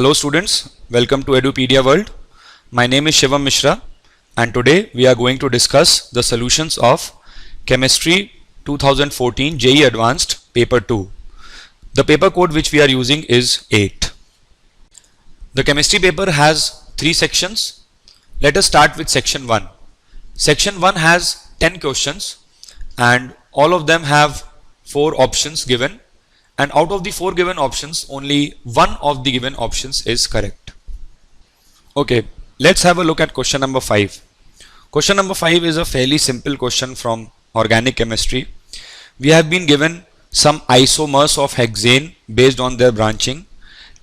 Hello students, welcome to Edupedia World. My name is Shivam Mishra and today we are going to discuss the solutions of Chemistry 2014 JEE Advanced Paper 2. The paper code which we are using is 8. The chemistry paper has 3 sections. Let us start with section 1. Section 1 has 10 questions and all of them have 4 options given. And out of the 4 given options, only one of the given options is correct. Okay, let's have a look at question number 5. Question number 5 is a fairly simple question from organic chemistry. We have been given some isomers of hexane based on their branching,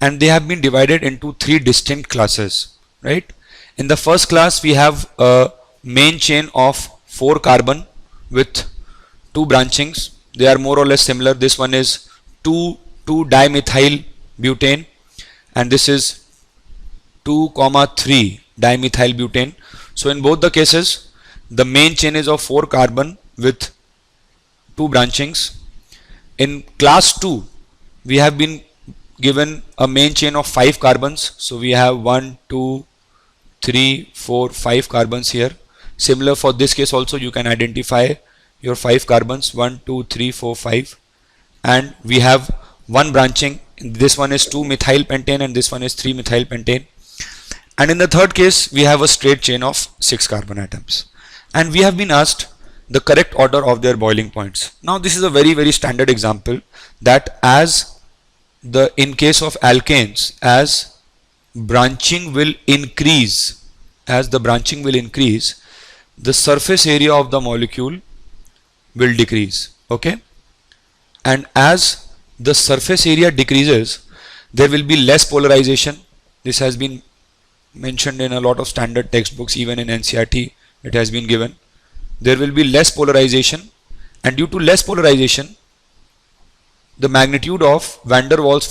and they have been divided into 3 distinct classes, right? In the first class, we have a main chain of 4 carbon with 2 branchings. They are more or less similar. This one is 2,2-dimethyl butane and this is 2,3-dimethyl butane. So in both the cases the main chain is of 4 carbon with 2 branchings. In class 2 we have been given a main chain of 5 carbons. So we have 1, 2, 3, 4, 5 carbons here. Similar for this case also, you can identify your 5 carbons, 1, 2, 3, 4, 5. And we have one branching. This one is 2-methyl pentane and this one is 3-methyl pentane. And in the third case we have a straight chain of 6 carbon atoms, and we have been asked the correct order of their boiling points. Now this is a very standard example that in case of alkanes, as branching will increase, the surface area of the molecule will decrease. Okay, and as the surface area decreases, there will be less polarization. This has been mentioned in a lot of standard textbooks, even in NCERT it has been given. There will be less polarization, and due to less polarization, the magnitude of van der Waals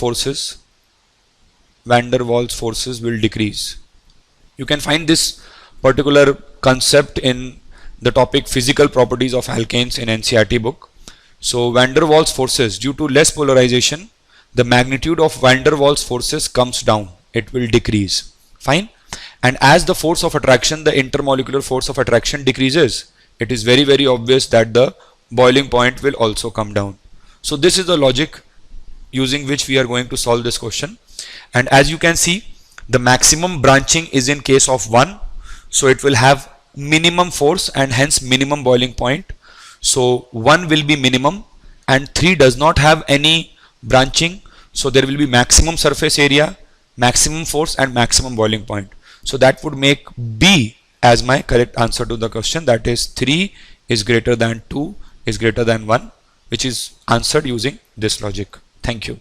forces will decrease. You can find this particular concept in the topic physical properties of alkanes in NCERT book. So van der Waals forces, due to less polarization, the magnitude of van der Waals forces comes down, it will decrease. Fine. And as the force of attraction, the intermolecular force of attraction decreases, it is very obvious that the boiling point will also come down. So this is the logic using which we are going to solve this question. And as you can see, the maximum branching is in case of 1, so it will have minimum force and hence minimum boiling point. So 1 will be minimum and 3 does not have any branching, so there will be maximum surface area, maximum force and maximum boiling point. So that would make B as my correct answer to the question, that is 3 is greater than 2 is greater than 1, which is answered using this logic. Thank you.